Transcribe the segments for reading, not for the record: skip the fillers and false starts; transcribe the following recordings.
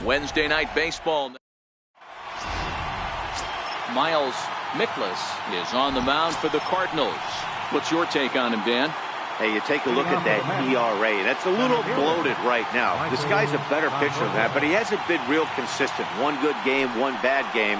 Wednesday Night Baseball. Miles Mikolas is on the mound for the Cardinals. What's your take on him, Dan? Hey, you take a look at that ERA. That's a little bloated right now. This guy's a better pitcher than that, but he hasn't been real consistent. One good game, one bad game.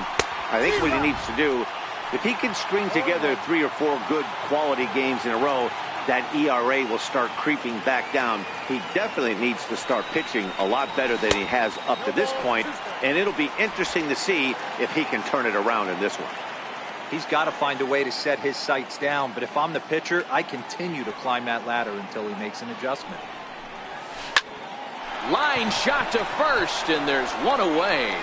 I think what he needs to do, if he can string together 3 or 4 good quality games in a row, that ERA will start creeping back down. He definitely needs to start pitching a lot better than he has up to this point, and it'll be interesting to see if he can turn it around in this one. He's got to find a way to set his sights down, but if I'm the pitcher, I continue to climb that ladder until he makes an adjustment. Line shot to first, and there's one away.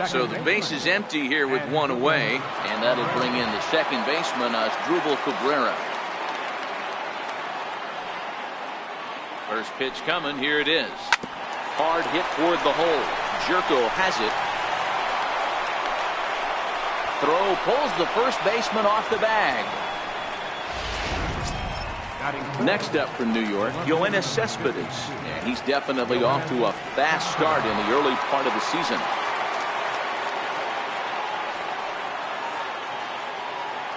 So the base is empty here with one away, and that'll bring in the second baseman, Asdrubal Cabrera. First pitch coming, here it is. Hard hit toward the hole. Jerko has it. Throw pulls the first baseman off the bag. Next up from New York, Yoenis Cespedes. And he's definitely off to a fast start in the early part of the season.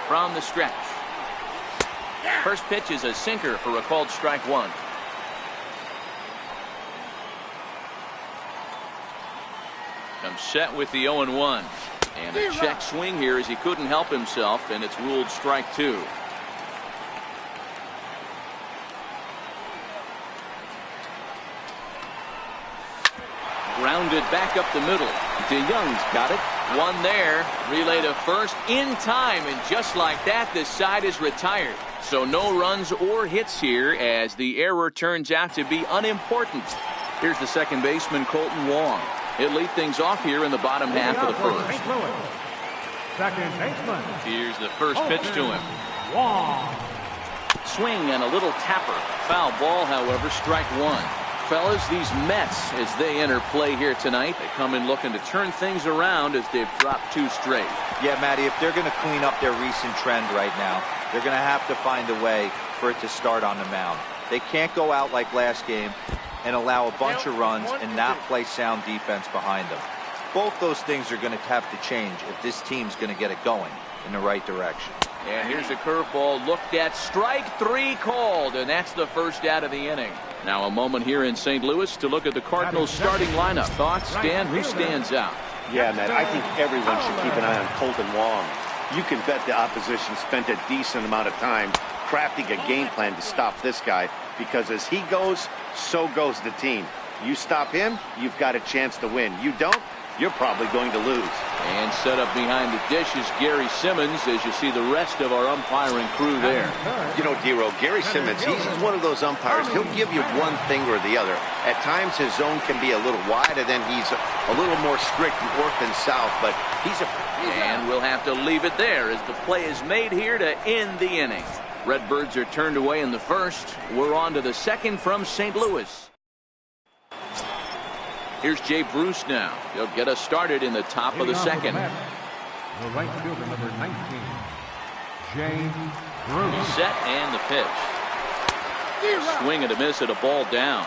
From the stretch. First pitch is a sinker for a called strike one. Comes set with the 0-1. And a check swing here as he couldn't help himself, and it's ruled strike two. Grounded back up the middle. DeYoung's got it. One there. Relay to first in time, and just like that, the side is retired. So no runs or hits here as the error turns out to be unimportant. Here's the second baseman, Colton Wong. He'll lead things off here in the bottom half of the first. Second baseman. Here's the first pitch to him. Swing and a little tapper. Foul ball, however, strike one. Fellas, these Mets, as they enter play here tonight, they come in looking to turn things around as they've dropped 2 straight. Yeah, Matty, if they're going to clean up their recent trend right now, they're going to have to find a way for it to start on the mound. They can't go out like last game and allow a bunch of runs and not play sound defense behind them. Both those things are going to have to change if this team's going to get it going in the right direction. And here's a curveball looked at. Strike 3 called, and that's the first out of the inning. Now a moment here in St. Louis to look at the Cardinals starting lineup. Thoughts, Dan? Who stands out? Yeah, Matt, I think everyone should keep an eye on Colton Wong. You can bet the opposition spent a decent amount of time crafting a game plan to stop this guy, because as he goes, so goes the team. You stop him, you've got a chance to win. You don't, you're probably going to lose. And set up behind the dish is Gary Simmons as you see the rest of our umpiring crew there. You know, Dero, Gary Simmons, he's one of those umpires. He'll give you one thing or the other. At times his zone can be a little wide, and then he's a little more strict north and south, but he's a... And we'll have to leave it there as the play is made here to end the inning. Redbirds are turned away in the first. We're on to the second from St. Louis. Here's Jay Bruce now. He'll get us started in the top of the second. The right fielder, number 19, Jay Bruce. Set and the pitch. Swing and a miss at a ball down.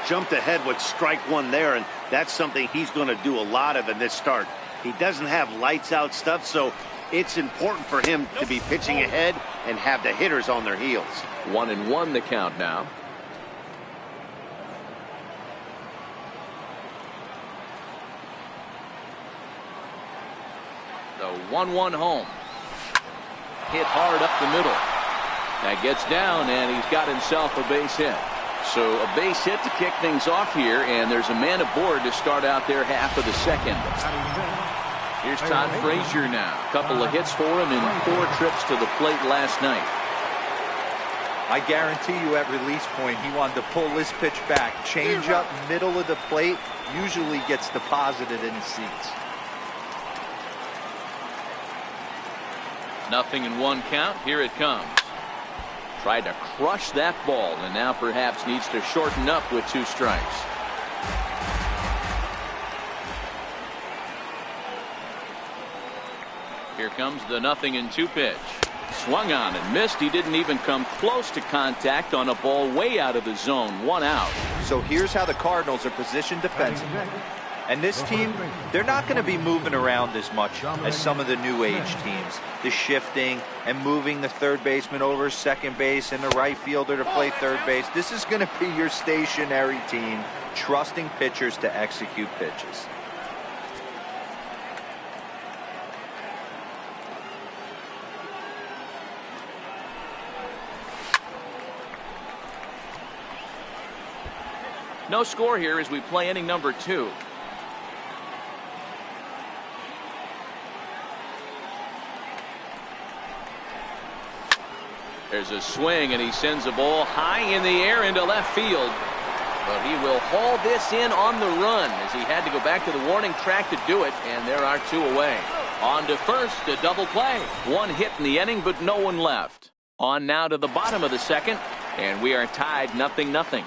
Jumped ahead with strike one there, and that's something he's going to do a lot of in this start. He doesn't have lights out stuff, so it's important for him to be pitching ahead and have the hitters on their heels. 1-1 the count now. The 1-1 home. Hit hard up the middle. That gets down, and he's got himself a base hit. So a base hit to kick things off here, and there's a man aboard to start out their half of the second. Here's Todd Frazier now. A couple of hits for him in 4 trips to the plate last night. I guarantee you at release point he wanted to pull this pitch back. Change up middle of the plate usually gets deposited in his seats. 0-1 count. Here it comes. Tried to crush that ball, and now perhaps needs to shorten up with 2 strikes. Here comes the 0-2 pitch. Swung on and missed. He didn't even come close to contact on a ball way out of the zone. 1 out. So here's how the Cardinals are positioned defensively. And this team, they're not going to be moving around as much as some of the new age teams. The shifting and moving the third baseman over second base and the right fielder to play third base. This is going to be your stationary team, trusting pitchers to execute pitches. No score here as we play inning number 2. There's a swing, and he sends a ball high in the air into left field. But he will haul this in on the run as he had to go back to the warning track to do it, and there are 2 away. On to first, a double play. 1 hit in the inning, but no one left. On now to the bottom of the second, and we are tied 0-0.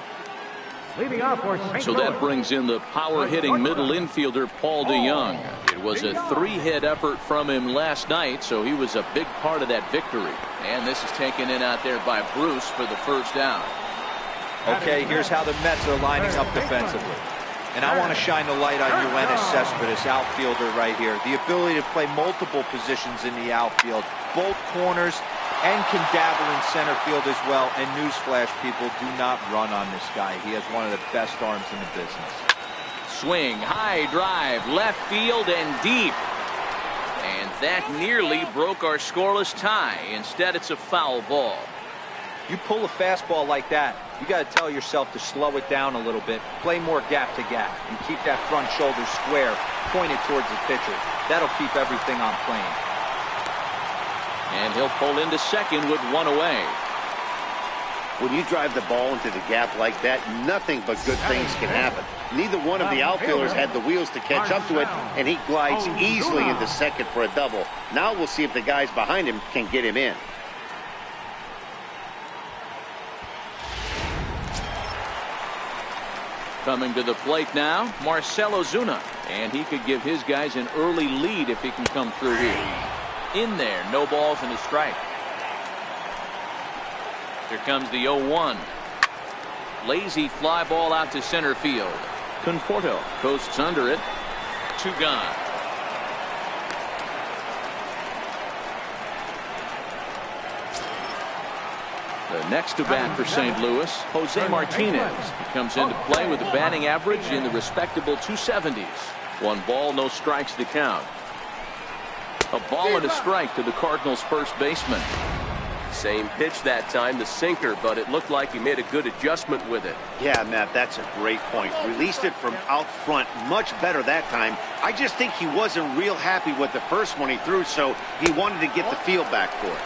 Leading off for St. So that brings in the power-hitting middle infielder, Paul DeYoung. It was a 3-hit effort from him last night, so he was a big part of that victory. And this is taken in out there by Bruce for the first down. Okay, here's how the Mets are lining up defensively. And I want to shine the light on Yoenis Cespedes, outfielder right here. The ability to play multiple positions in the outfield, both corners, and can dabble in center field as well. And newsflash, people, do not run on this guy. He has one of the best arms in the business. Swing, high drive, left field and deep. And that nearly broke our scoreless tie. Instead, it's a foul ball. You pull a fastball like that, you got to tell yourself to slow it down a little bit, play more gap to gap, and keep that front shoulder square, pointed towards the pitcher. That'll keep everything on plane. And he'll pull into second with 1 away. When you drive the ball into the gap like that, nothing but good things can happen. Neither one of the outfielders had the wheels to catch up to it, and he glides easily into second for a double. Now we'll see if the guys behind him can get him in. Coming to the plate now, Marcell Ozuna. And he could give his guys an early lead if he can come through here. In there, no balls and a strike. Here comes the 0-1. Lazy fly ball out to center field. Conforto coasts under it. 2 gone. The next to bat for St. Louis, Jose Martinez. He comes into play with a batting average in the respectable 270s. 1 ball, no strikes to count. A ball and a strike to the Cardinals' first baseman. Same pitch that time, the sinker, but it looked like he made a good adjustment with it. Yeah, Matt, that's a great point. Released it from out front much better that time. I just think he wasn't real happy with the first one he threw, so he wanted to get the feel back for it.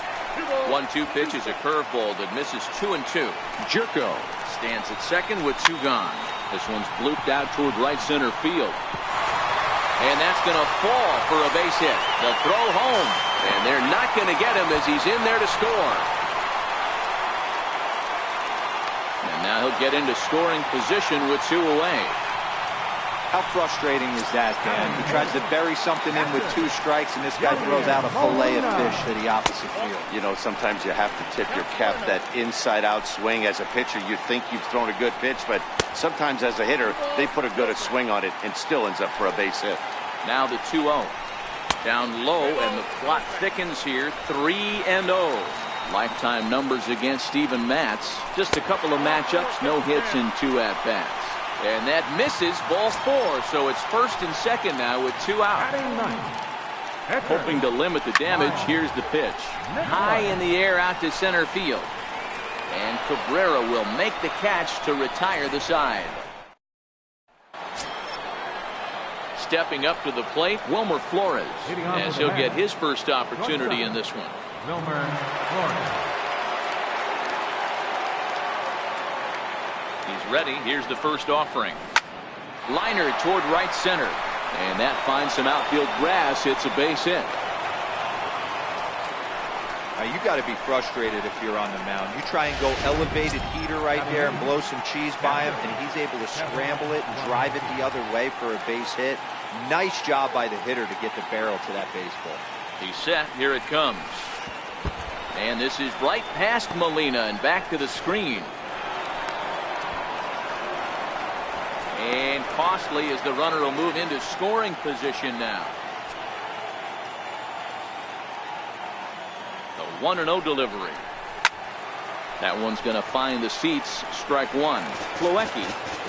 1-2 pitch is a curveball that misses 2-2. Jerko stands at second with 2 gone. This one's blooped out toward right center field. And that's going to fall for a base hit. They'll throw home, and they're not going to get him as he's in there to score. And now he'll get into scoring position with 2 away. How frustrating is that, Dan? He tries to bury something in with 2 strikes, and this guy throws out a fillet of fish to the opposite field. You know, sometimes you have to tip your cap. That inside-out swing as a pitcher, you think you've thrown a good pitch, but sometimes as a hitter, they put a good swing on it and still ends up for a base hit. Now the 2-0. Down low, and the plot thickens here. 3-0. Lifetime numbers against Steven Matz. Just a couple of matchups, no hits in 2 at-bats. And that misses, ball 4, so it's first and second now with 2 out. Hoping to limit the damage, here's the pitch. High in the air out to center field. And Cabrera will make the catch to retire the side. Stepping up to the plate, Wilmer Flores, as he'll get his first opportunity in this one. Wilmer Flores. He's ready. Here's the first offering. Liner toward right center. And that finds some outfield grass. It's a base hit. Now, you got to be frustrated if you're on the mound. You try and go elevated heater right there and blow some cheese by him, and he's able to scramble it and drive it the other way for a base hit. Nice job by the hitter to get the barrel to that baseball. He's set. Here it comes. And this is right past Molina and back to the screen. And costly as the runner will move into scoring position now. The 1-0 delivery. That one's going to find the seats. Strike one. Plawecki,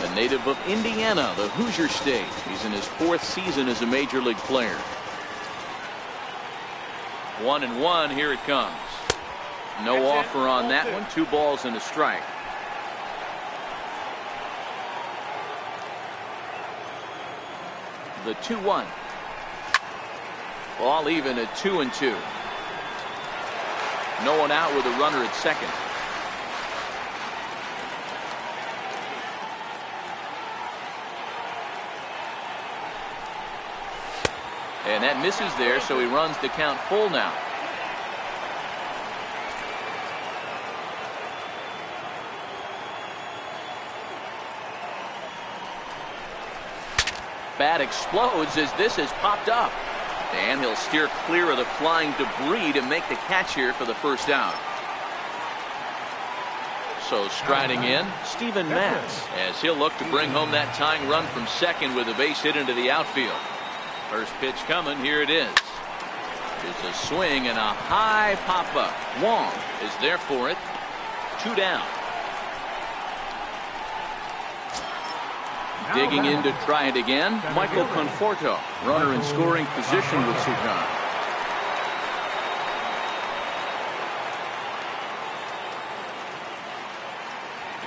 a native of Indiana, the Hoosier State. He's in his 4th season as a major league player. 1-1. Here it comes. No offer on that one. 2 balls and a strike. The 2-1. All even at 2-2. No one out with a runner at second. And that misses there, so he runs the count full now. Bat explodes as this has popped up. And he'll steer clear of the flying debris to make the catch here for the first out. So striding in, Steven Matz, as he'll look to bring home that tying run from second with a base hit into the outfield. First pitch coming, here it is. It's a swing and a high pop-up. Wong is there for it. 2 down. Digging in to try it again, Michael Conforto, runner in scoring position with Sugan.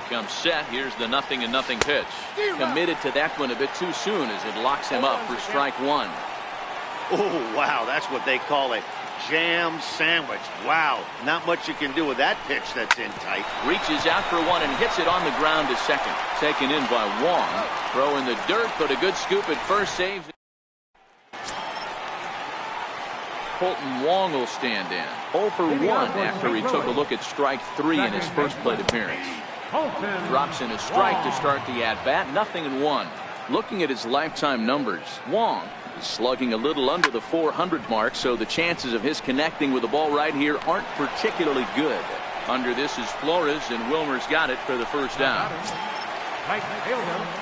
Becomes set. Here's the 0-0 pitch. Committed to that one a bit too soon as it locks him up for strike one. Oh, wow, that's what they call a jam sandwich. Wow, not much you can do with that pitch that's in tight. Reaches out for one and hits it on the ground to second. Taken in by Wong. Throw in the dirt, but a good scoop at first. Saves. Colton Wong will stand in. 0 for 1 after he took a look at strike 3 in his first plate appearance. Drops in a strike to start the at-bat. 0-1. Looking at his lifetime numbers, Wong is slugging a little under the 400 mark, so the chances of his connecting with the ball right here aren't particularly good. Under this is Flores, and Wilmer's got it for the first down.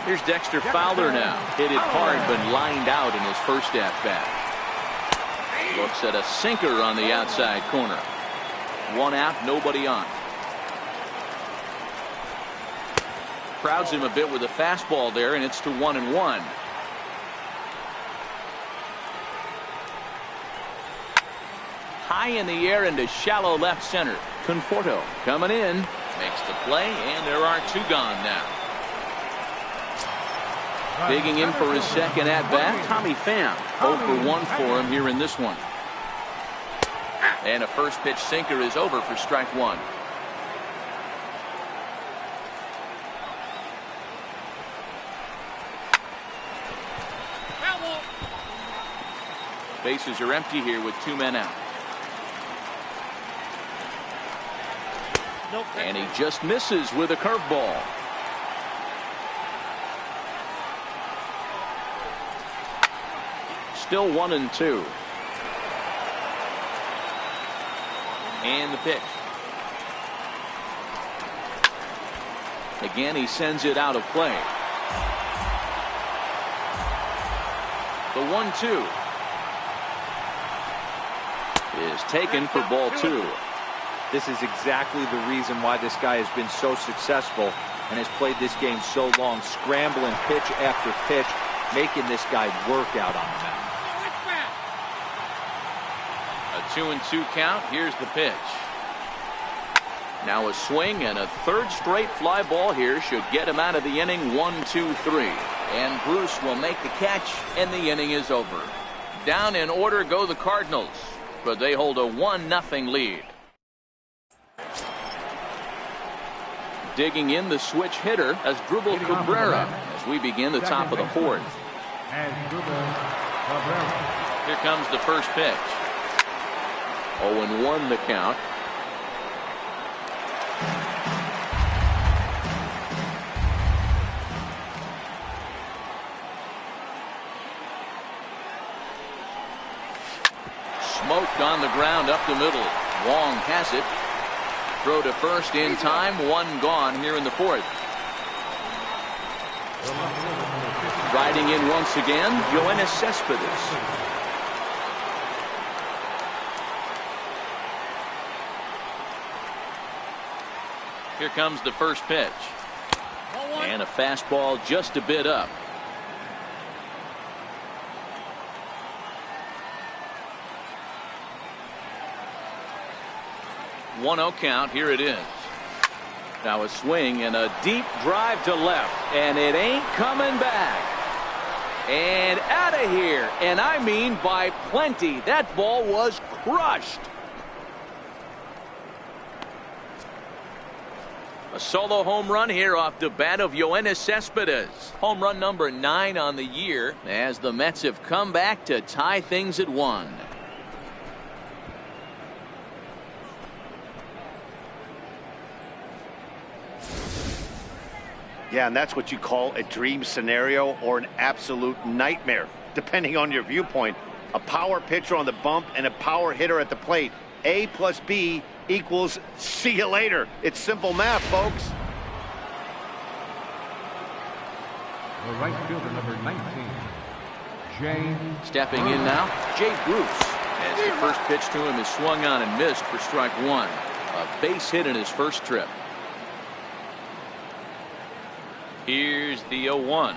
Here's Dexter Fowler now. Hit it hard but lined out in his first at-bat. Looks at a sinker on the outside corner. 1 out, nobody on. Crowds him a bit with a fastball there, and it's to 1-1. High in the air into shallow left center. Conforto coming in, makes the play, and there are 2 gone now. Digging in for his second at-bat, Tommy Pham. 0 for 1 for him here in this one. And a first pitch sinker is over for strike one. Bases are empty here with 2 men out. And he just misses with a curveball. Still 1-2. And the pitch. Again, he sends it out of play. The 1-2 is taken for ball 2. This is exactly the reason why this guy has been so successful and has played this game so long, scrambling pitch after pitch, making this guy work out on the mound. A 2-2 count. Here's the pitch. Now a swing and a third straight fly ball here should get him out of the inning. 1-2-3. And Bruce will make the catch, and the inning is over. Down in order go the Cardinals, but they hold a 1-0 lead. Digging in the switch hitter as Drupal Cabrera as we begin the top of the 4th. Here comes the first pitch. 0-1 the count. Smoked on the ground up the middle. Wong has it. Throw to first in time. One gone here in the fourth. Riding in once again, Yoenis Cespedes. Here comes the first pitch. And a fastball just a bit up. 1-0 count. Here it is. Now a swing and a deep drive to left. And it ain't coming back. And out of here. And I mean by plenty. That ball was crushed. A solo home run here off the bat of Yoenis Cespedes. Home run number 9 on the year as the Mets have come back to tie things at 1. Yeah, and that's what you call a dream scenario or an absolute nightmare, depending on your viewpoint. A power pitcher on the bump and a power hitter at the plate. A plus B equals see you later. It's simple math, folks. The right fielder, number 19, Jay. Stepping in now, Jay Bruce. As the first pitch to him is swung on and missed for strike 1. A base hit in his first trip. Here's the 0-1.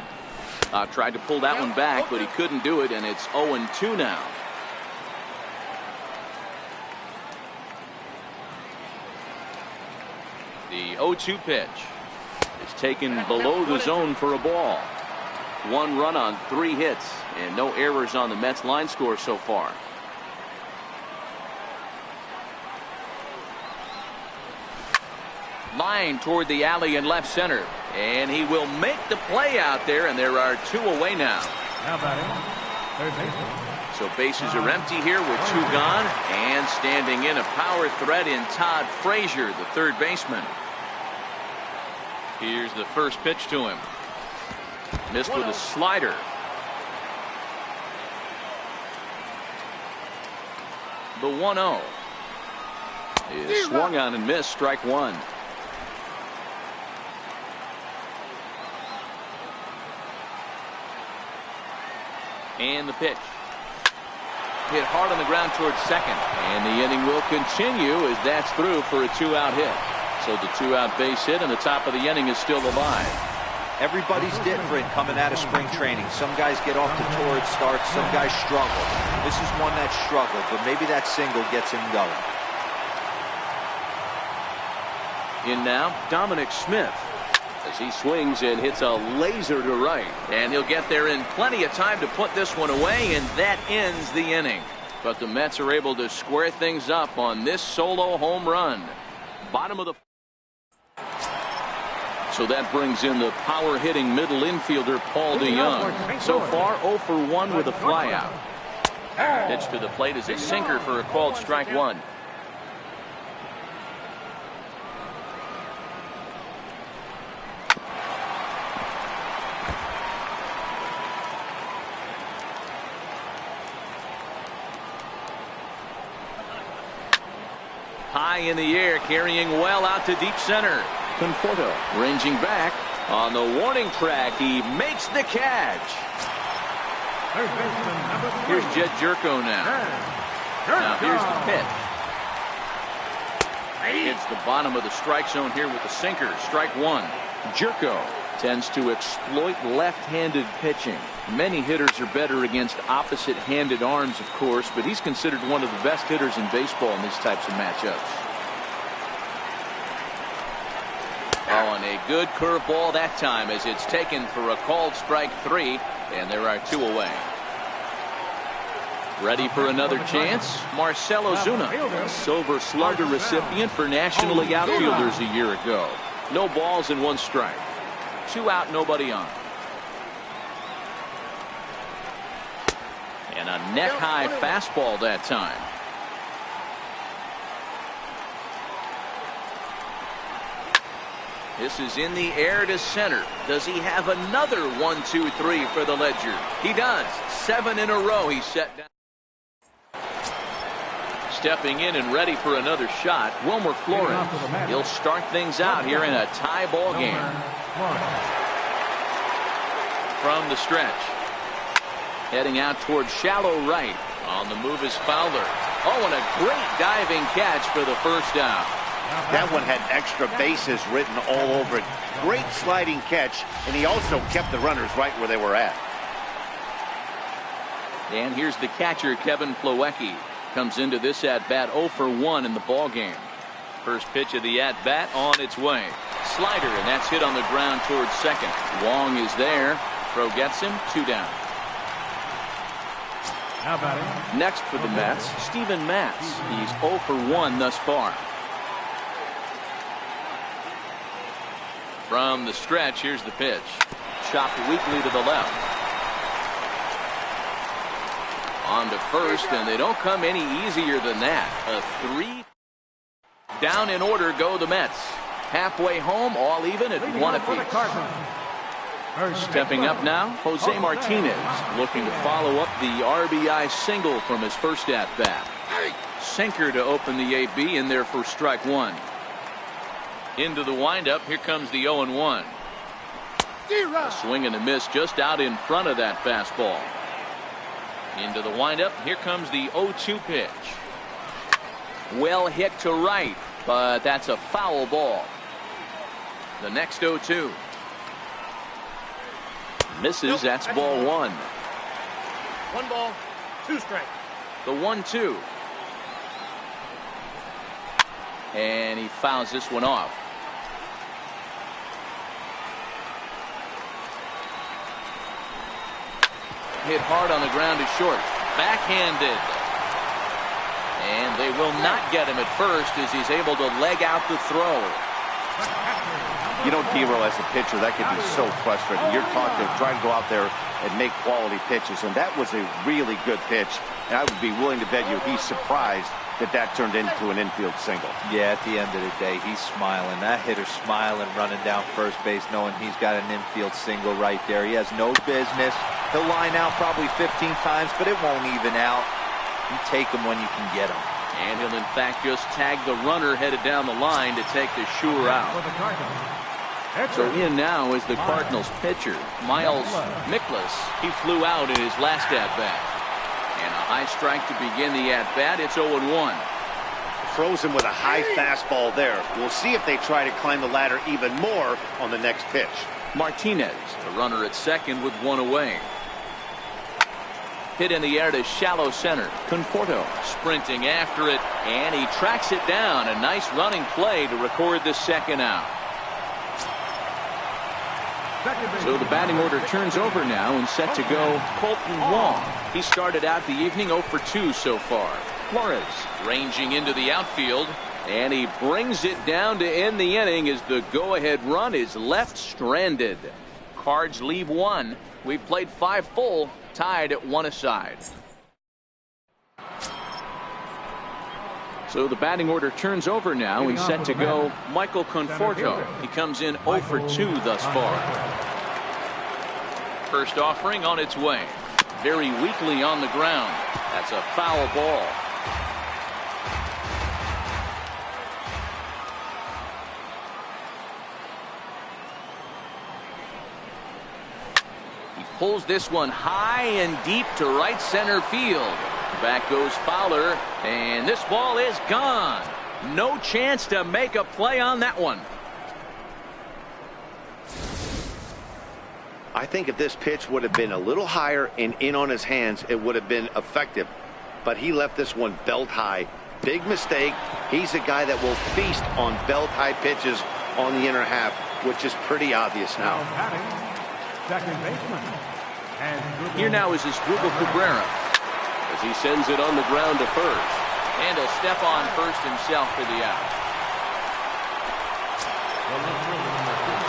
Tried to pull that one back, but he couldn't do it, and it's 0-2 now. The 0-2 pitch is taken below the zone for a ball. 1 run on 3 hits, and no errors on the Mets line score so far. Line toward the alley in left center. And he will make the play out there, and there are 2 away now. Now batting, third baseman. So bases are empty here with 2 gone, and standing in a power threat in Todd Frazier, the third baseman. Here's the first pitch to him. Missed with a slider. The 1-0 is swung on and missed, strike 1. And the pitch. Hit hard on the ground towards second. And the inning will continue as that's through for a 2-out hit. So the 2-out base hit and the top of the inning is still alive. Everybody's different coming out of spring training. Some guys get off to torrid starts. Some guys struggle. This is one that struggled, but maybe that single gets him going. In now, Dominic Smith. As he swings and hits a laser to right. And he'll get there in plenty of time to put this one away, and that ends the inning. But the Mets are able to square things up on this solo home run. Bottom of the... So that brings in the power-hitting middle infielder Paul DeYoung. So far, 0 for 1 with a flyout. Pitch to the plate is a sinker for a called strike 1. High in the air, carrying well out to deep center. Conforto ranging back on the warning track. He makes the catch. Third baseman, number 3. Here's Jed Jerko now. Now here's the pitch. Hits the bottom of the strike zone here with the sinker. Strike 1. Jerko tends to exploit left-handed pitching. Many hitters are better against opposite-handed arms, of course, but he's considered one of the best hitters in baseball in these types of matchups. Oh, and a good curveball that time as it's taken for a called strike 3, and there are 2 away. Ready for another chance? Marcell Ozuna, a Silver Slugger recipient for National League outfielders a year ago. No balls and 1 strike. 2 out, nobody on. And a neck-high fastball that time. This is in the air to center. Does he have another 1-2-3 for the Ledger? He does. 7 in a row he's set down. Stepping in and ready for another shot, Wilmer Flores. He'll start things out here in a tie ball game. From the stretch. Heading out towards shallow right. On the move is Fowler. Oh, and a great diving catch for the first down. That one had extra bases written all over it. Great sliding catch, and he also kept the runners right where they were at. And here's the catcher, Kevin Plawecki. Comes into this at-bat 0 for 1 in the ball game. First pitch of the at-bat on its way. Slider, and that's hit on the ground towards second. Wong is there. Throw gets him, 2 down. Next for the Mets, Steven Matz. He's 0 for 1 thus far. From the stretch, here's the pitch. Chopped weakly to the left. On to first, and they don't come any easier than that. A 3 down in order go the Mets. Halfway home, all even at 1 apiece. Stepping up now, Jose Martinez, looking to follow up the RBI single from his first at-bat. Sinker to open the AB in there for strike 1. Into the windup, here comes the 0-1. A swing and a miss just out in front of that fastball. Into the windup, here comes the 0-2 pitch. Well hit to right, but that's a foul ball. The next 0-2. Misses, that's ball 1. 1 ball, 2 strikes. The 1-2. And he fouls this one off. Hit hard on the ground to short. Backhanded. And they will not get him at first as he's able to leg out the throw. You know, D-Row, as a pitcher, that can be so frustrating. You're taught to try to go out there and make quality pitches, and that was a really good pitch. And I would be willing to bet you he's surprised that that turned into an infield single. Yeah, at the end of the day, he's smiling. That hitter's smiling, running down first base, knowing he's got an infield single right there. He has no business. He'll line out probably 15 times, but it won't even out. You take him when you can get him. And he'll, in fact, just tag the runner headed down the line to take the sure out. So in now is the Cardinals pitcher, Miles Mikolas. He flew out in his last at-bat. And a high strike to begin the at-bat. It's 0-1. Throws him with a high fastball there. We'll see if they try to climb the ladder even more on the next pitch. Martinez, the runner at second with 1 away. Hit in the air to shallow center. Conforto sprinting after it, and he tracks it down. A nice running play to record the second out. So the batting order turns over now and set to go Colton Wong. He started out the evening 0 for 2 so far. Flores ranging into the outfield, and he brings it down to end the inning as the go-ahead run is left stranded. Cards leave 1. We've played 5 full, tied at 1 aside. So the batting order turns over now and set to go Michael Conforto. He comes in 0 for 2 thus far. First offering on its way. Very weakly on the ground. That's a foul ball. He pulls this one high and deep to right center field. Back goes Fowler, and this ball is gone. No chance to make a play on that one. I think if this pitch would have been a little higher and in on his hands, it would have been effective. But he left this one belt high. Big mistake. He's a guy that will feast on belt high pitches on the inner half, which is pretty obvious now. Second baseman. Here now is Asdrubal Cabrera as he sends it on the ground to first. And he'll step on first himself for the out.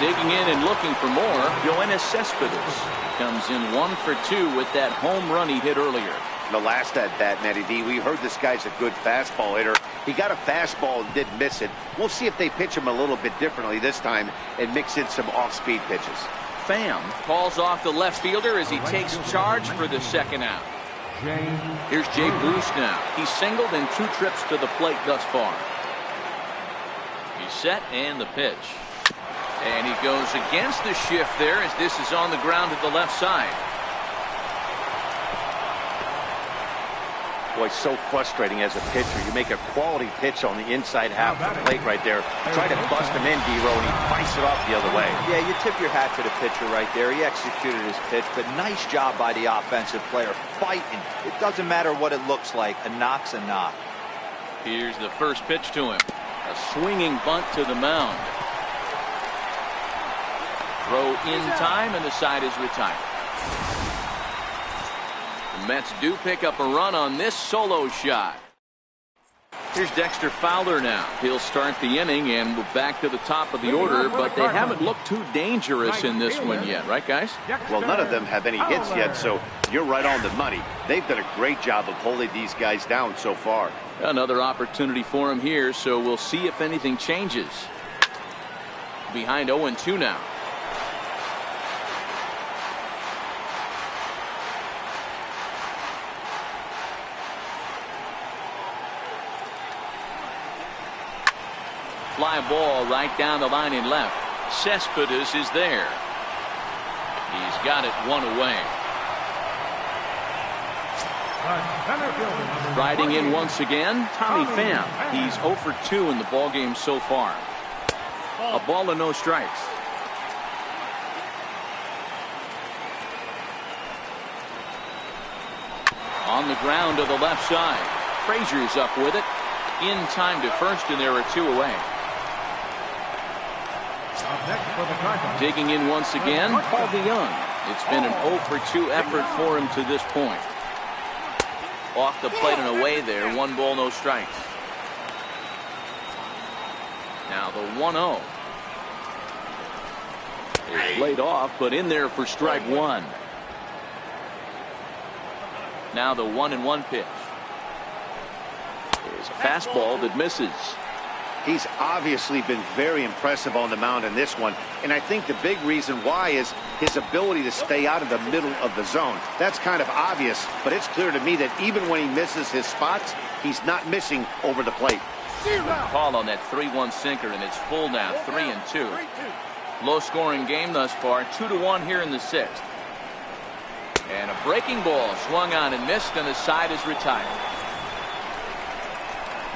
Digging in and looking for more, Yoenis Cespedes. He comes in 1 for 2 with that home run he hit earlier. The last at bat, Matty D, we heard this guy's a good fastball hitter. He got a fastball and did miss it. We'll see if they pitch him a little bit differently this time and mix in some off-speed pitches. Pham calls off the left fielder as he takes charge for the second out. Here's Jay Bruce now. He's singled in 2 trips to the plate thus far. He's set and the pitch. And he goes against the shift there as this is on the ground to the left side. Boy, so frustrating as a pitcher. You make a quality pitch on the inside half of the plate right there. Try to bust him in, D-Row, and he fights it off the other way. Yeah, you tip your hat to the pitcher right there. He executed his pitch, but nice job by the offensive player fighting. It doesn't matter what it looks like. A knock's a knock. Here's the first pitch to him. A swinging bunt to the mound. Throw in time, and the side is retired. The Mets do pick up a run on this solo shot. Here's Dexter Fowler now. He'll start the inning, and we're back to the top of the order, but they haven't looked too dangerous in this one yet, right, guys? Well, none of them have any hits yet, so you're right on the money. They've done a great job of holding these guys down so far. Another opportunity for him here, so we'll see if anything changes. Behind 0-2 now. Fly ball right down the line in left. Cespedes is there. He's got it 1 away. Riding in once again, Tommy Pham. He's 0 for 2 in the ballgame so far. A ball and no strikes. On the ground to the left side. Frazier's up with it. In time to first, and there are 2 away. Digging in once again, Paul DeYoung. It's been an 0 for 2 effort for him to this point. Off the plate and away there. 1 ball, no strikes. Now the 1-0. It's laid off, but in there for strike 1. Now the 1-1 pitch. There's a fastball that misses. He's obviously been very impressive on the mound in this one, and I think the big reason why is his ability to stay out of the middle of the zone. That's kind of obvious, but it's clear to me that even when he misses his spots, he's not missing over the plate. Call on that 3-1 sinker, and it's full now, 3-2. Low scoring game thus far, 2-1 here in the 6th. And a breaking ball swung on and missed, and the side is retired.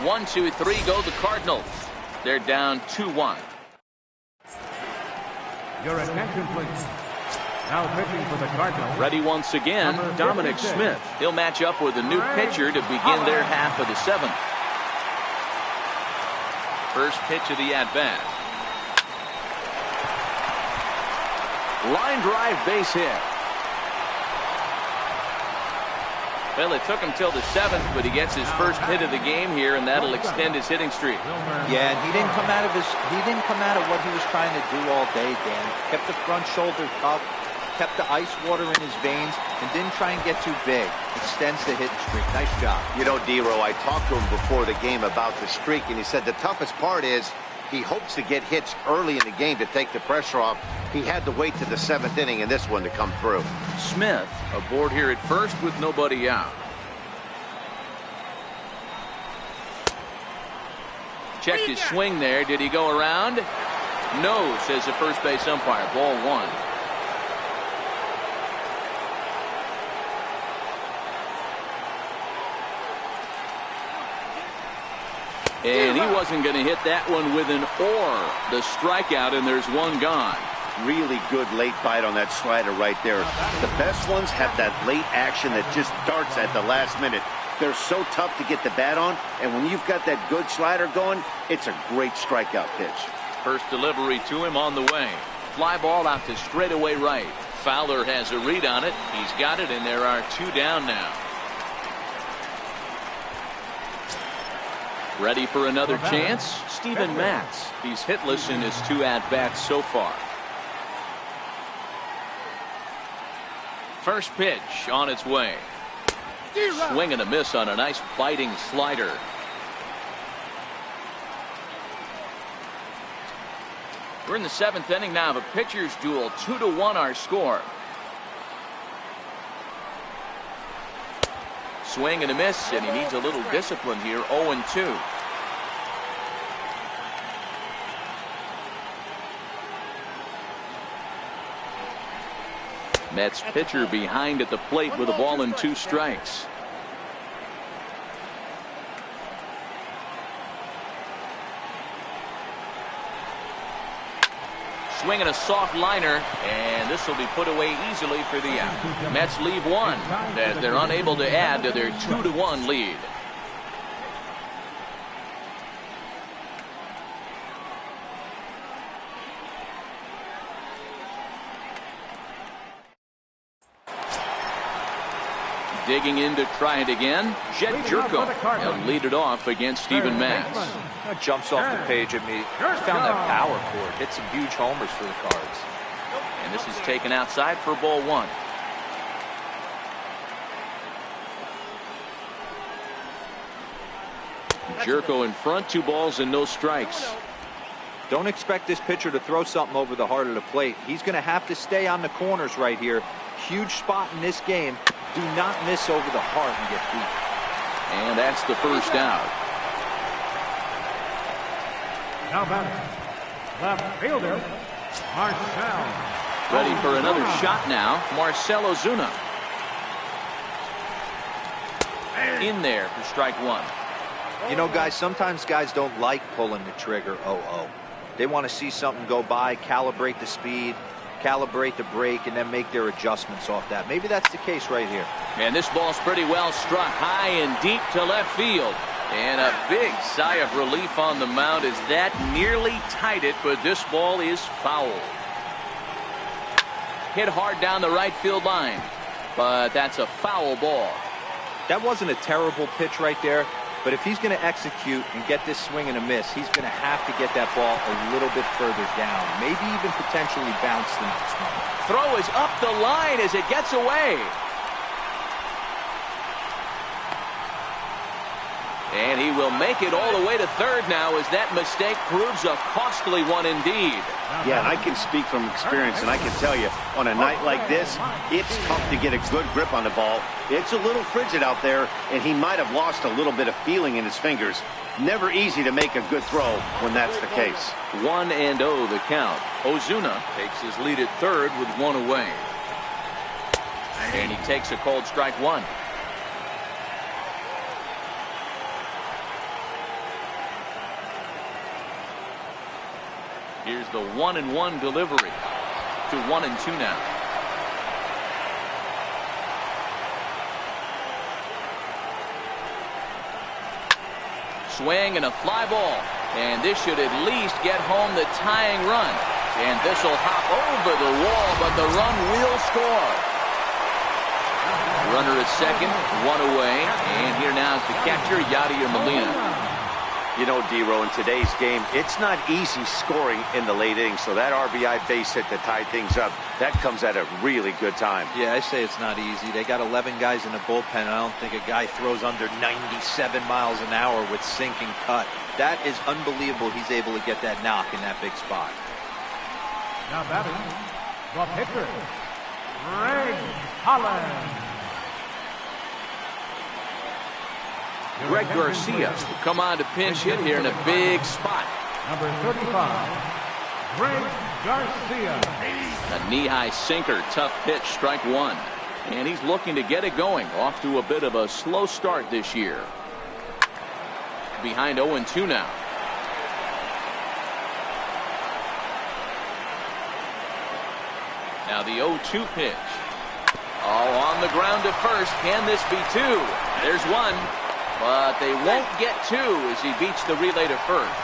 1, 2, 3 go the Cardinals. They're down 2-1. Your attention, please. Now pitching for the Cardinals. Ready once again, Dominic Smith. He'll match up with a new pitcher to begin their half of the 7th. First pitch of the at-bat. Line drive, base hit. Well, it took him till the 7th, but he gets his first hit of the game here, and that'll extend his hitting streak. Yeah, and he didn't come out of what he was trying to do all day, Dan. Kept the front shoulder up, kept the ice water in his veins, and didn't try and get too big. Extends the hitting streak. Nice job. You know, D-Row, I talked to him before the game about the streak, and he said the toughest part is he hopes to get hits early in the game to take the pressure off. He had to wait to the 7th inning in this one to come through. Smith aboard here at first with nobody out. Checked his swing there. Did he go around? No, says the first base umpire. Ball 1. And he wasn't going to hit that one with an or. The strikeout, and there's 1 gone. Really good late bite on that slider right there. The best ones have that late action that just darts at the last minute. They're so tough to get the bat on, and when you've got that good slider going, it's a great strikeout pitch. First delivery to him on the way. Fly ball out to straightaway right. Fowler has a read on it. He's got it, and there are 2 down now. Ready for another chance? Steven Matz. He's hitless in his 2 at-bats so far. First pitch on its way. Swing and a miss on a nice biting slider. We're in the 7th inning now of a pitcher's duel. 2-1 our score. Swing and a miss, and he needs a little discipline here. 0-2. Mets pitcher behind at the plate with a ball and 2 strikes. Swinging a soft liner, and this will be put away easily for the out. Mets leave 1 as they're unable to add to their 2-1 lead. Digging in to try it again, Jed Jerko. He'll lead it off against Steven Matz. That jumps off the page at me. Just found that power chord. Hit some huge homers for the Cards. And this is taken outside for ball 1. Jerko in front, 2 balls and no strikes. Don't expect this pitcher to throw something over the heart of the plate. He's going to have to stay on the corners right here. Huge spot in this game. Do not miss over the heart and get beat. And that's the first out. Now batting, left fielder, Marcell. Ready for another shot now, Marcell Ozuna. In there for strike 1. You know, guys, sometimes guys don't like pulling the trigger 0-0. They want to see something go by, calibrate the speed, calibrate the break, and then make their adjustments off that. Maybe that's the case right here. And this ball's pretty well struck high and deep to left field. And a big sigh of relief on the mound as that nearly tied it, but this ball is foul. Hit hard down the right field line, but that's a foul ball. That wasn't a terrible pitch right there. But if he's going to execute and get this swing and a miss, he's going to have to get that ball a little bit further down. Maybe even potentially bounce the next one. Throw is up the line as it gets away. And he will make it all the way to third now as that mistake proves a costly one indeed. Yeah, and I can speak from experience, and I can tell you, on a night like this, it's tough to get a good grip on the ball. It's a little frigid out there, and he might have lost a little bit of feeling in his fingers. Never easy to make a good throw when that's the case. 1-0 the count. Ozuna takes his lead at third with 1 away. And he takes a called strike 1. Here's the 1-1 delivery to 1-2 now. Swing and a fly ball, and this should at least get home the tying run. And this will hop over the wall, but the run will score. Runner at second, 1 away, and here now is the catcher, Yadier Molina. You know, D-Row, in today's game, it's not easy scoring in the late innings, so that RBI base hit to tie things up, that comes at a really good time. Yeah, I say it's not easy. They got 11 guys in the bullpen, and I don't think a guy throws under 97 miles an hour with sinking cut. That is unbelievable he's able to get that knock in that big spot. Now batting, the pitcher, Greg Holland. Greg Garcia will come on to pinch hit here in a big spot. Number 35, Greg Garcia. A knee-high sinker, tough pitch, strike 1. And he's looking to get it going. Off to a bit of a slow start this year. Behind 0-2 now. Now the 0-2 pitch. Oh, on the ground to first. Can this be 2? There's 1. But they won't get 2 as he beats the relay to first.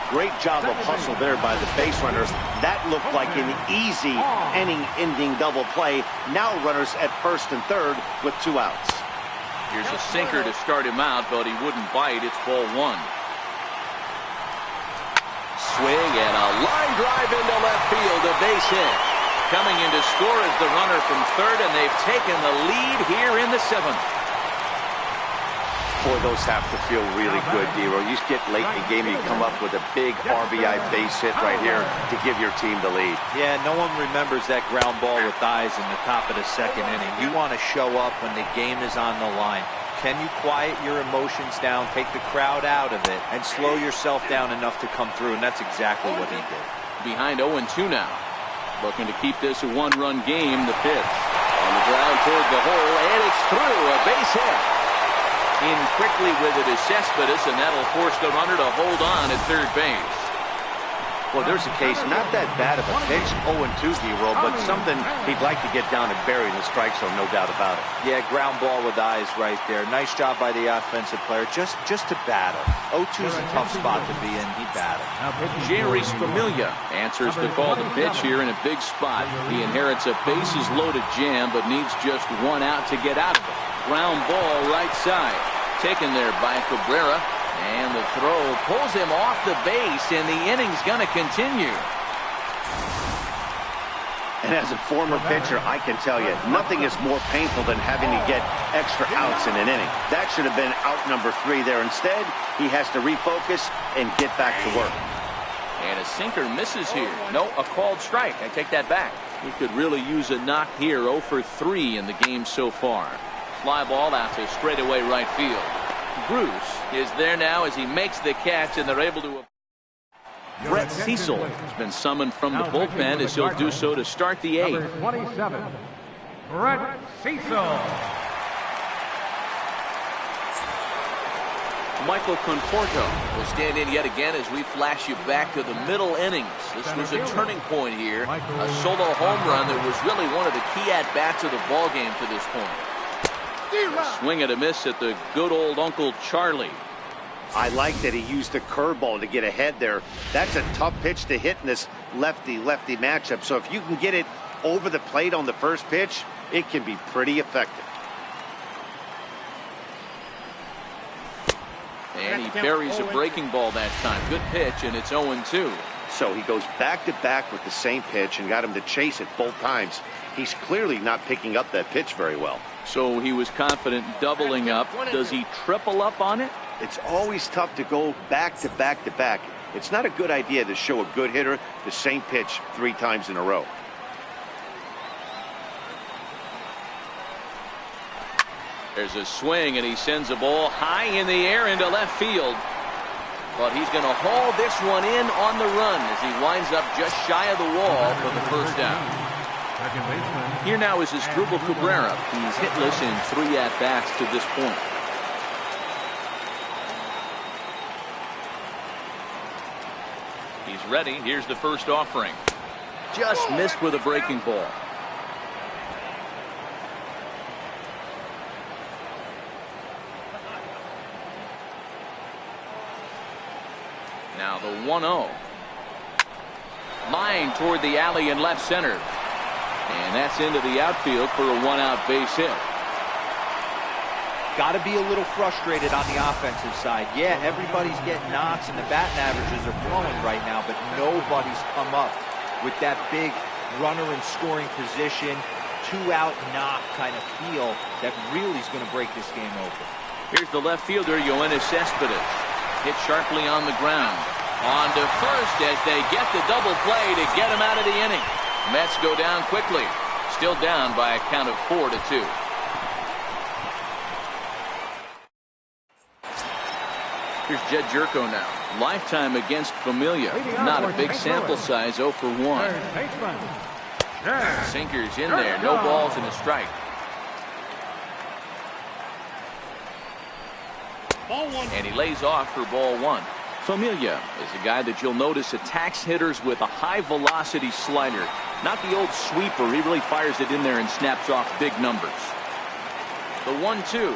Great job of hustle there by the base runner. That looked like an easy inning-ending double play. Now runners at first and third with 2 outs. Here's a sinker to start him out, but he wouldn't bite. It's ball 1. Swing and a line drive into left field, a base hit. Coming in to score is the runner from third, and they've taken the lead here in the 7th. Boy, those have to feel really good, D-Row. You get late in the game, you come up with a big RBI base hit right here to give your team the lead. Yeah, no one remembers that ground ball with eyes in the top of the second inning. You want to show up when the game is on the line. Can you quiet your emotions down, take the crowd out of it, and slow yourself down enough to come through? And that's exactly what he did. Behind 0-2 now. Looking to keep this a one-run game. The pitch on the ground toward the hole, and it's through. A base hit. In quickly with it is Cespedes, and that'll force the runner to hold on at third base. Well, there's a case, not that bad of a pitch, 0-2, D-Row, but something he'd like to get down and bury in the strike zone, no doubt about it. Yeah, ground ball with eyes right there. Nice job by the offensive player, just to battle. 0-2's a tough spot to be in. He battled. Jerry's Familia answers the call to pitch here in a big spot. He inherits a bases-loaded jam, but needs just one out to get out of it. Ground ball right side. Taken there by Cabrera. And the throw pulls him off the base, and the inning's going to continue. And as a former pitcher, I can tell you, nothing is more painful than having to get extra outs in an inning. That should have been out number 3 there. Instead, he has to refocus and get back to work. And a sinker misses here. No, a called strike. I take that back. He could really use a knock here. 0 for 3 in the game so far. Fly ball out to straightaway right field. Bruce is there now as he makes the catch, and they're able to. Brett Cecil has been summoned from the bullpen as he'll do so to start the 8th. Number 27, Brett Cecil. Michael Conforto will stand in yet again as we flash you back to the middle innings. This was a turning point here. A solo home run that was really one of the key at-bats of the ballgame to this point. A swing and a miss at the good old Uncle Charlie. I like that he used the curveball to get ahead there. That's a tough pitch to hit in this lefty-lefty matchup. So if you can get it over the plate on the first pitch, it can be pretty effective. And he buries a breaking ball that time. Good pitch, and it's 0-2. So he goes back-to-back with the same pitch and got him to chase it both times. He's clearly not picking up that pitch very well. So he was confident doubling up. Does he triple up on it? It's always tough to go back-to-back-to-back. It's not a good idea to show a good hitter the same pitch 3 times in a row. There's a swing, and he sends a ball high in the air into left field. But he's going to haul this one in on the run as he winds up just shy of the wall for the first down. Here now is Asdrubal Cabrera. He's hitless in 3 at-bats to this point. He's ready. Here's the first offering. Just missed with a breaking ball. Now the 1-0. Line toward the alley in left center. And that's into the outfield for a 1-out base hit. Got to be a little frustrated on the offensive side. Yeah, everybody's getting knocks and the batting averages are flowing right now, but nobody's come up with that big runner in scoring position, 2-out knock kind of feel that really is going to break this game open. Here's the left fielder, Yoenis Cespedes. Hit sharply on the ground. On to first as they get the double play to get him out of the inning. Mets go down quickly. Still down by a count of 4-2. Here's Jed Jerko now. Lifetime against Familia. Not a big sample size, 0 for 1. Sinker's in there. No balls and a strike. And he lays off for ball 1. Familia is a guy that you'll notice attacks hitters with a high-velocity slider. Not the old sweeper. He really fires it in there and snaps off big numbers. The 1-2.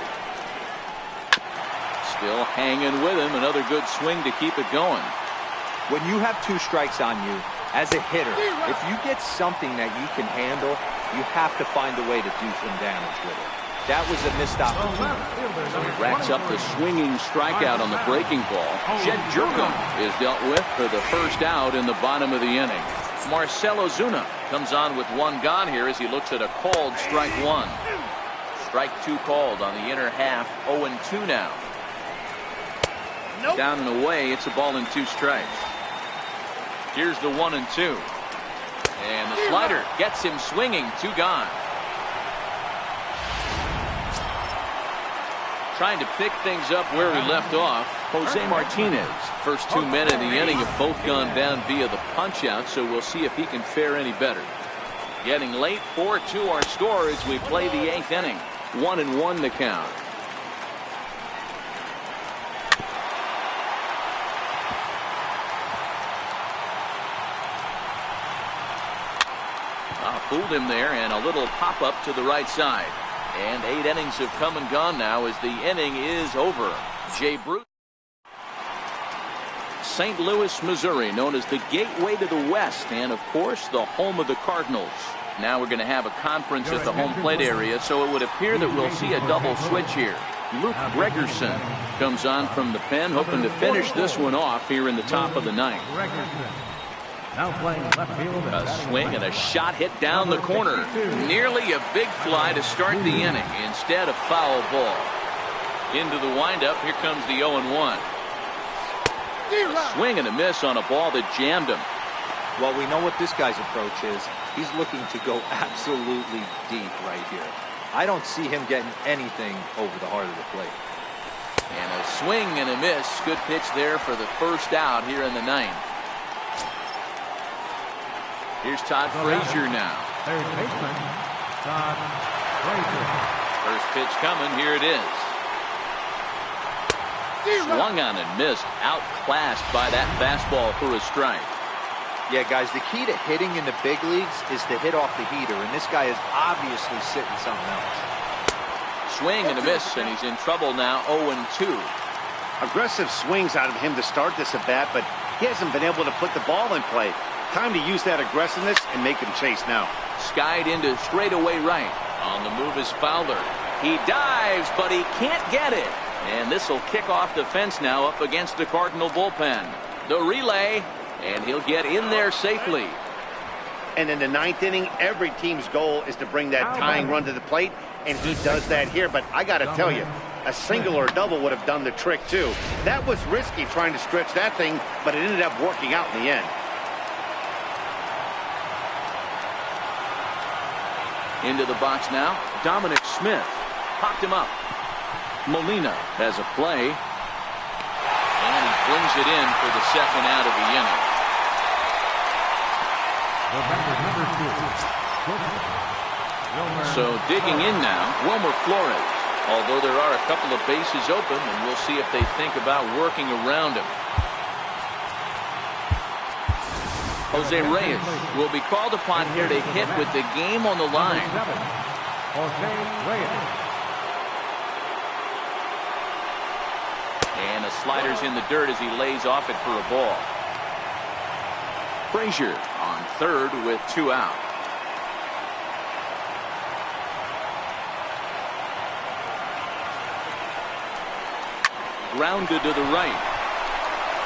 Still hanging with him. Another good swing to keep it going. When you have 2 strikes on you, as a hitter, if you get something that you can handle, you have to find a way to do some damage with it. That was a missed opportunity. He racks up the swinging strikeout on the breaking ball. Jed Jerko is dealt with for the first out in the bottom of the inning. Marcell Ozuna comes on with 1 gone here as he looks at a called strike 1. Strike 2 called on the inner half. 0-2 now. Down and away. It's a ball and 2 strikes. Here's the 1-2. And the slider gets him swinging. 2 gone. Trying to pick things up where we left off, Jose Martinez. First 2 men in the inning have both gone down via the punch-out, so we'll see if he can fare any better. Getting late, 4-2 our score as we play the 8th inning. 1-1 the count. Fooled him there, and a little pop-up to the right side. And 8 innings have come and gone now as the inning is over. Jay Bruce. St. Louis, Missouri, known as the gateway to the West, and of course the home of the Cardinals. Now we're going to have a conference at the home plate area, so it would appear that we'll see a double switch here. Luke Gregerson comes on from the pen, hoping to finish this one off here in the top of the 9th. Now playing left field. A swing and a shot hit down the corner. Nearly a big fly to start the inning. Instead, a foul ball. Into the windup. Here comes the 0-1. Swing and a miss on a ball that jammed him. Well, we know what this guy's approach is. He's looking to go absolutely deep right here. I don't see him getting anything over the heart of the plate. And a swing and a miss. Good pitch there for the first out here in the 9th. Here's Todd Frazier now. Third baseman, Todd Frazier. First pitch coming. Here it is. Swung on and missed. Outclassed by that fastball for a strike. Yeah, guys, the key to hitting in the big leagues is to hit off the heater, and this guy is obviously sitting something else. Swing and a miss, and he's in trouble now. 0-2. Aggressive swings out of him to start this at bat, but he hasn't been able to put the ball in play. Time to use that aggressiveness and make him chase now. Skied into straightaway right. On the move is Fowler. He dives, but he can't get it. And this will kick off the fence now up against the Cardinal bullpen. The relay, and he'll get in there safely. And in the 9th inning, every team's goal is to bring that tying run to the plate, and he does that here. But I got to tell you, a single or a double would have done the trick too. That was risky trying to stretch that thing, but it ended up working out in the end. Into the box now, Dominic Smith. Popped him up. Molina has a play. And he brings it in for the second out of the inning. So digging in now, Wilmer Flores. Although there are a couple of bases open, and we'll see if they think about working around him. Jose Reyes will be called upon here to hit with the game on the line. Jose Reyes. And a slider's in the dirt as he lays off it for a ball. Frazier on third with 2 out. Grounded to the right.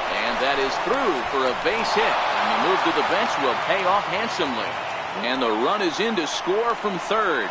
And that is through for a base hit. And the move to the bench will pay off handsomely. And the run is in to score from third.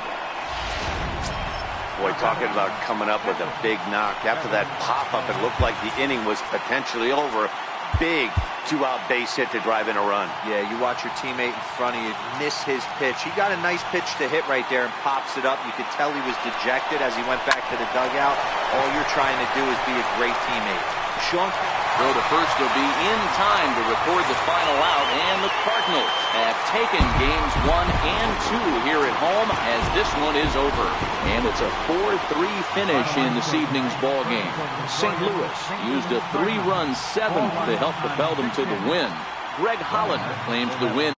Boy, talking about coming up with a big knock. After that pop-up, it looked like the inning was potentially over. Big 2-out base hit to drive in a run. Yeah, you watch your teammate in front of you miss his pitch. He got a nice pitch to hit right there and pops it up. You could tell he was dejected as he went back to the dugout. All you're trying to do is be a great teammate. Sean? Throw to first will be in time to record the final out, and the Cardinals have taken games 1 and 2 here at home as this one is over. And it's a 4-3 finish in this evening's ball game. St. Louis used a 3-run 7th to help propel them to the win. Greg Holland claims the win